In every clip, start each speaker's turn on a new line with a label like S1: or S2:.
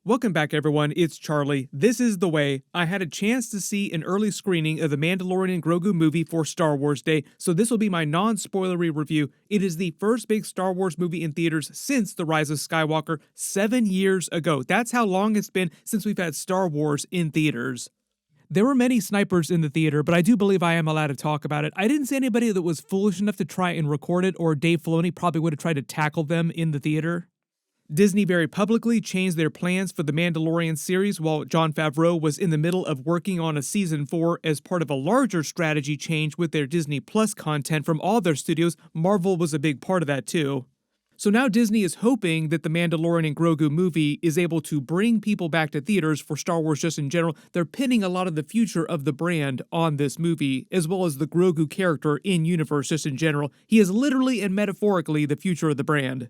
S1: Welcome back everyone, it's Charlie. This is The Way. I had a chance to see an early screening of the Mandalorian Grogu movie for Star Wars Day, so this will be my non-spoilery review. It is the first big Star Wars movie in theaters since The Rise of Skywalker 7 years ago. That's how long it's been since we've had Star Wars in theaters. There were many snipers in the theater, but I do believe I am allowed to talk about it. I didn't see anybody that was foolish enough to try and record it, or Dave Filoni probably would have tried to tackle them in the theater. Disney very publicly changed their plans for the Mandalorian series while Jon Favreau was in the middle of working on a season 4 as part of a larger strategy change with their Disney Plus content from all their studios. Marvel was a big part of that too. So now Disney is hoping that the Mandalorian Grogu movie is able to bring people back to theaters for Star Wars just in general. They're pinning a lot of the future of the brand on this movie, as well as the Grogu character in universe just in general. He is literally and metaphorically the future of the brand.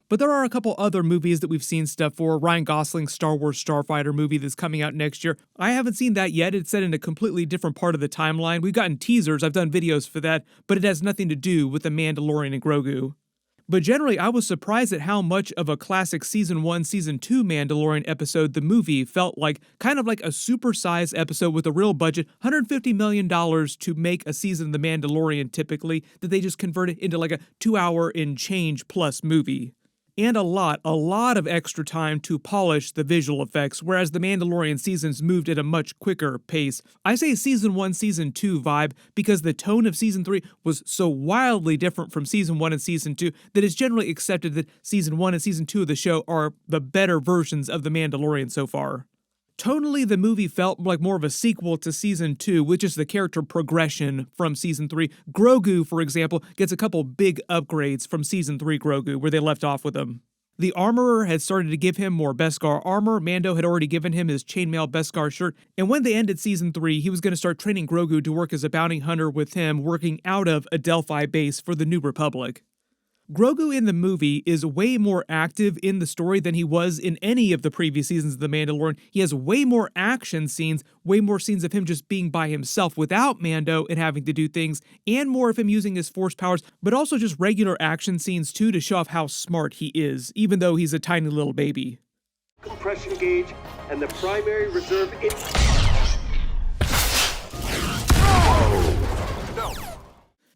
S1: But there are a couple other movies that we've seen stuff for. Ryan Gosling's Star Wars Starfighter movie that's coming out next year. I haven't seen that yet. It's set in a completely different part of the timeline. We've gotten teasers, I've done videos for that, but it has nothing to do with the Mandalorian and Grogu. But generally, I was surprised at how much of a classic Season 1, Season 2 Mandalorian episode the movie felt like, kind of like a supersized episode with a real budget, $150 million to make a season of The Mandalorian typically, that they just converted into like a 2-hour and change plus movie. And a lot of extra time to polish the visual effects, whereas the Mandalorian seasons moved at a much quicker pace. I say Season 1, Season 2 vibe because the tone of Season 3 was so wildly different from Season 1 and Season 2 that it's generally accepted that Season 1 and Season 2 of the show are the better versions of The Mandalorian so far. Tonally, the movie felt like more of a sequel to Season 2, which is the character progression from Season 3. Grogu, for example, gets a couple big upgrades from Season 3 Grogu, where they left off with him. The Armorer had started to give him more Beskar armor, Mando had already given him his chainmail Beskar shirt, and when they ended Season 3, he was going to start training Grogu to work as a bounty hunter with him, working out of a Delphi base for the New Republic. Grogu in the movie is way more active in the story than he was in any of the previous seasons of The Mandalorian. He has way more action scenes, way more scenes of him just being by himself without Mando and having to do things, and more of him using his force powers, but also just regular action scenes too to show off how smart he is, even though he's a tiny little baby.
S2: Compression gauge and the primary reserve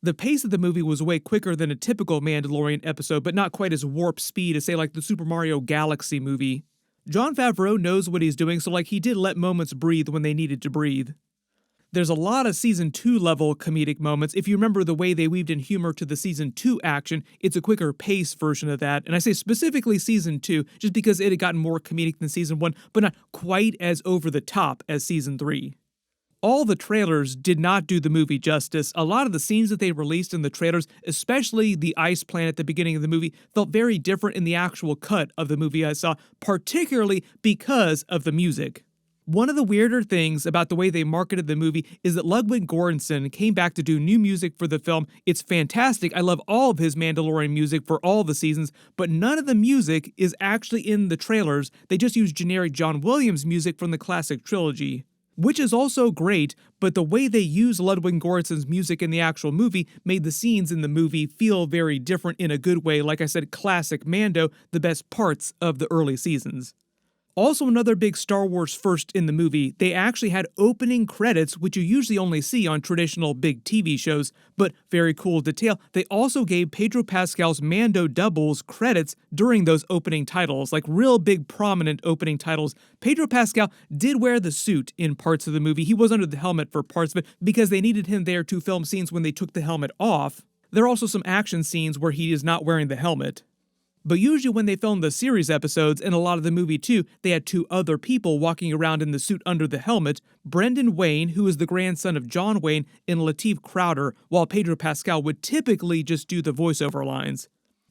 S1: The pace of the movie was way quicker than a typical Mandalorian episode, but not quite as warp speed as, say, like the Super Mario Galaxy movie. Jon Favreau knows what he's doing, so like he did let moments breathe when they needed to breathe. There's a lot of Season 2 level comedic moments. If you remember the way they weaved in humor to the Season 2 action, it's a quicker pace version of that. And I say specifically Season 2, just because it had gotten more comedic than Season 1, but not quite as over the top as Season 3. All the trailers did not do the movie justice. A lot of the scenes that they released in the trailers, especially the ice planet at the beginning of the movie, felt very different in the actual cut of the movie I saw, particularly because of the music. One of the weirder things about the way they marketed the movie is that Ludwig Göransson came back to do new music for the film. It's fantastic. I love all of his Mandalorian music for all the seasons, but none of the music is actually in the trailers. They just use generic John Williams music from the classic trilogy. Which is also great, but the way they use Ludwig Göransson's music in the actual movie made the scenes in the movie feel very different in a good way. Like I said, classic Mando, the best parts of the early seasons. Also, another big Star Wars first in the movie, they actually had opening credits, which you usually only see on traditional big TV shows, but very cool detail, they also gave Pedro Pascal's Mando doubles credits during those opening titles, like real big prominent opening titles. Pedro Pascal did wear the suit in parts of the movie. He was under the helmet for parts of it because they needed him there to film scenes when they took the helmet off. There are also some action scenes where he is not wearing the helmet. But usually when they filmed the series episodes, and a lot of the movie too, they had two other people walking around in the suit under the helmet, Brendan Wayne, who is the grandson of John Wayne, and Lateef Crowder, while Pedro Pascal would typically just do the voiceover lines.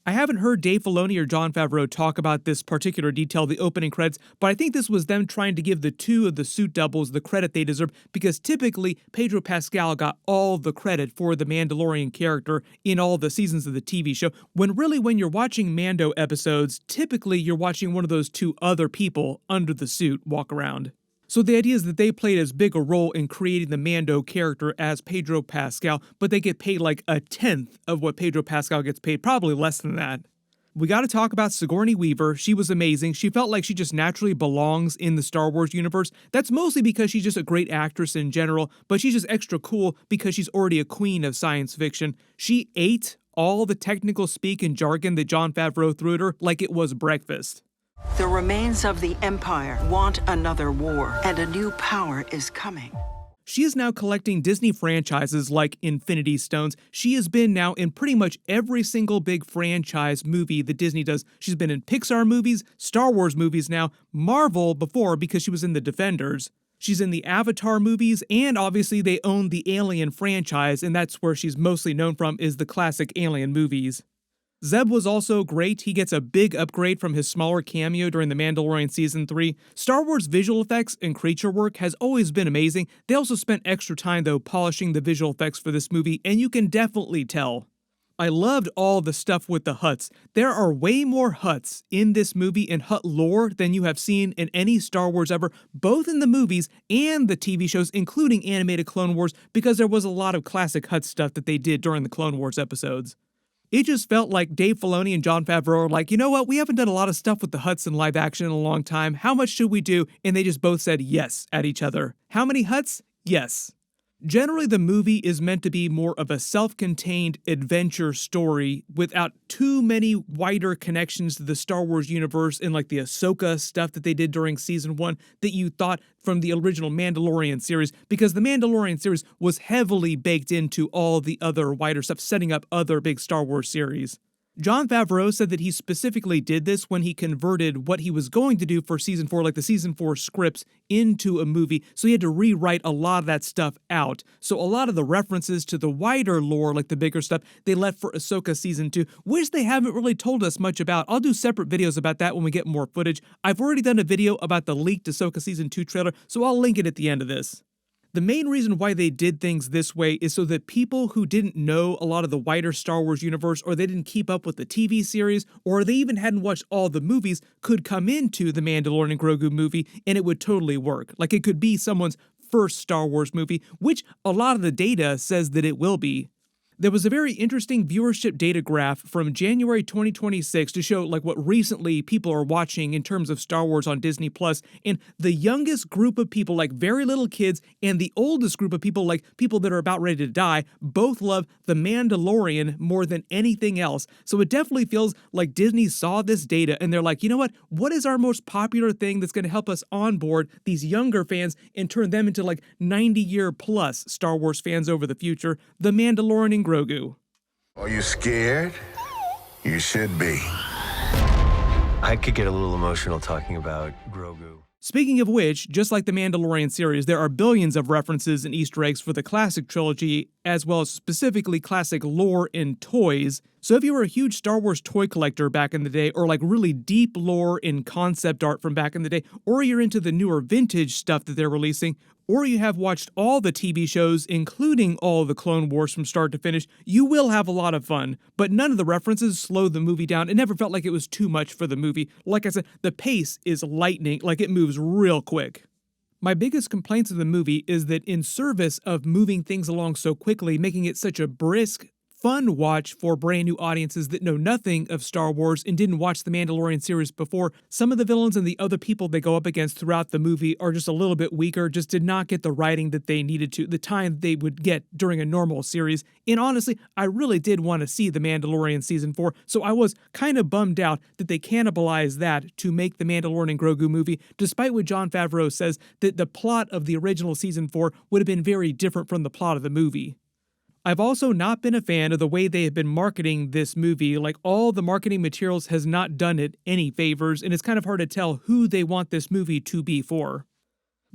S1: I haven't heard Dave Filoni or Jon Favreau talk about this particular detail, the opening credits, but I think this was them trying to give the two of the suit doubles the credit they deserve, because typically Pedro Pascal got all the credit for the Mandalorian character in all the seasons of the TV show, when really when you're watching Mando episodes, typically you're watching one of those two other people under the suit walk around. So the idea is that they played as big a role in creating the Mando character as Pedro Pascal, but they get paid like a tenth of what Pedro Pascal gets paid, probably less than that. We gotta talk about Sigourney Weaver. She was amazing. She felt like she just naturally belongs in the Star Wars universe. That's mostly because she's just a great actress in general, but she's just extra cool because she's already a queen of science fiction. She ate all the technical speak and jargon that Jon Favreau threw at her like it was breakfast.
S3: The remains of the Empire want another war, and a new power is coming.
S1: She is now collecting Disney franchises like Infinity Stones. She has been now in pretty much every single big franchise movie that Disney does. She's been in Pixar movies, Star Wars movies now, Marvel before because she was in The Defenders. She's in the Avatar movies, and obviously they own the Alien franchise, and that's where she's mostly known from is the classic Alien movies. Zeb was also great. He gets a big upgrade from his smaller cameo during The Mandalorian Season 3. Star Wars visual effects and creature work has always been amazing. They also spent extra time, though, polishing the visual effects for this movie, and you can definitely tell. I loved all the stuff with the Hutts. There are way more Hutts in this movie and Hutt lore than you have seen in any Star Wars ever, both in the movies and the TV shows, including animated Clone Wars, because there was a lot of classic Hutt stuff that they did during the Clone Wars episodes. It just felt like Dave Filoni and Jon Favreau are like, you know what, we haven't done a lot of stuff with the Hutts in live action in a long time. How much should we do? And they just both said yes at each other. How many Hutts? Yes. Generally, the movie is meant to be more of a self-contained adventure story without too many wider connections to the Star Wars universe and like the Ahsoka stuff that they did during Season 1 that you thought from the original Mandalorian series, because the Mandalorian series was heavily baked into all the other wider stuff, setting up other big Star Wars series. Jon Favreau said that he specifically did this when he converted what he was going to do for Season 4, like the Season 4 scripts, into a movie, so he had to rewrite a lot of that stuff out. So a lot of the references to the wider lore, like the bigger stuff, they left for Ahsoka Season 2, which they haven't really told us much about. I'll do separate videos about that when we get more footage. I've already done a video about the leaked Ahsoka Season 2 trailer, so I'll link it at the end of this. The main reason why they did things this way is so that people who didn't know a lot of the wider Star Wars universe, or they didn't keep up with the TV series, or they even hadn't watched all the movies, could come into the Mandalorian Grogu movie and it would totally work. Like it could be someone's first Star Wars movie, which a lot of the data says that it will be. There was a very interesting viewership data graph from January 2026 to show like what recently people are watching in terms of Star Wars on Disney+, and the youngest group of people, like very little kids, and the oldest group of people, like people that are about ready to die, both love The Mandalorian more than anything else. So it definitely feels like Disney saw this data and they're like, you know what is our most popular thing that's going to help us onboard these younger fans and turn them into like 90-year plus Star Wars fans over the future? The Mandalorian Grogu.
S4: Are you scared? You should be.
S5: I could get a little emotional talking about Grogu.
S1: Speaking of which, just like the Mandalorian series, there are billions of references and Easter eggs for the classic trilogy, as well as specifically classic lore and toys. So if you were a huge Star Wars toy collector back in the day, or like really deep lore in concept art from back in the day, or you're into the newer vintage stuff that they're releasing, or you have watched all the TV shows, including all the Clone Wars from start to finish, you will have a lot of fun. But none of the references slowed the movie down. It never felt like it was too much for the movie. Like I said, the pace is lightning, like it moves real quick. My biggest complaints of the movie is that in service of moving things along so quickly, making it such a brisk, fun watch for brand new audiences that know nothing of Star Wars and didn't watch the Mandalorian series before, some of the villains and the other people they go up against throughout the movie are just a little bit weaker, just did not get the writing that they needed to, the time they would get during a normal series. And honestly, I really did want to see The Mandalorian Season 4, so I was kind of bummed out that they cannibalized that to make the Mandalorian Grogu movie, despite what Jon Favreau says that the plot of the original Season 4 would have been very different from the plot of the movie. I've also not been a fan of the way they have been marketing this movie. Like, all the marketing materials has not done it any favors, and it's kind of hard to tell who they want this movie to be for.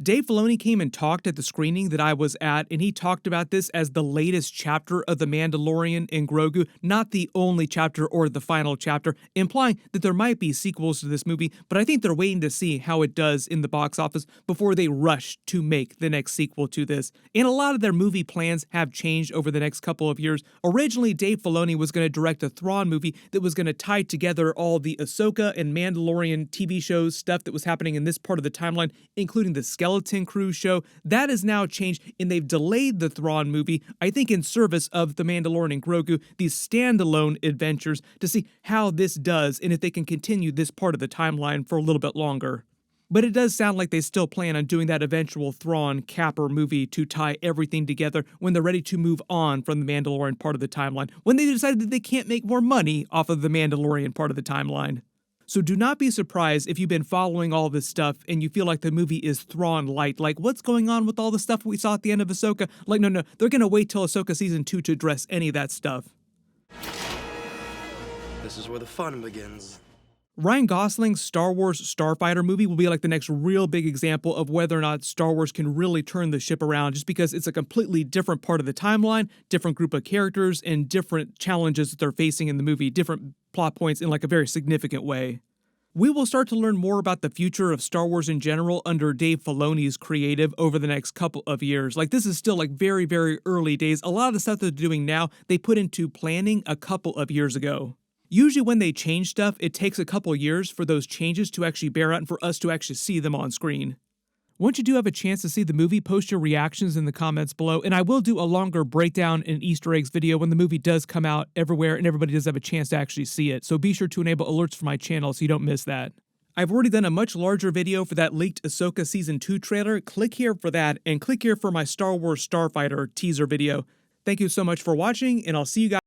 S1: Dave Filoni came and talked at the screening that I was at, and he talked about this as the latest chapter of The Mandalorian and Grogu, not the only chapter or the final chapter, implying that there might be sequels to this movie, but I think they're waiting to see how it does in the box office before they rush to make the next sequel to this. And a lot of their movie plans have changed over the next couple of years. Originally, Dave Filoni was going to direct a Thrawn movie that was going to tie together all the Ahsoka and Mandalorian TV shows stuff that was happening in this part of the timeline, including the Skeleton Skeleton Crew show. That has now changed, and they've delayed the Thrawn movie, I think in service of The Mandalorian Grogu, these standalone adventures, to see how this does and if they can continue this part of the timeline for a little bit longer. But it does sound like they still plan on doing that eventual Thrawn capper movie to tie everything together when they're ready to move on from the Mandalorian part of the timeline, when they decided that they can't make more money off of the Mandalorian part of the timeline. So do not be surprised if you've been following all this stuff and you feel like the movie is Thrawn light. Like, what's going on with all the stuff we saw at the end of Ahsoka? Like, no, they're going to wait till Ahsoka Season 2 to address any of that stuff.
S6: This is where the fun begins.
S1: Ryan Gosling's Star Wars Starfighter movie will be like the next real big example of whether or not Star Wars can really turn the ship around, just because it's a completely different part of the timeline, different group of characters, and different challenges that they're facing in the movie, different plot points in like a very significant way. We will start to learn more about the future of Star Wars in general under Dave Filoni's creative over the next couple of years. Like, this is still like very, very early days. A lot of the stuff they're doing now, they put into planning a couple of years ago. Usually when they change stuff, it takes a couple years for those changes to actually bear out and for us to actually see them on screen. Once you do have a chance to see the movie, post your reactions in the comments below, and I will do a longer breakdown and Easter eggs video when the movie does come out everywhere and everybody does have a chance to actually see it, so be sure to enable alerts for my channel so you don't miss that. I've already done a much larger video for that leaked Ahsoka Season 2 trailer. Click here for that, and click here for my Star Wars Starfighter teaser video. Thank you so much for watching, and I'll see you guys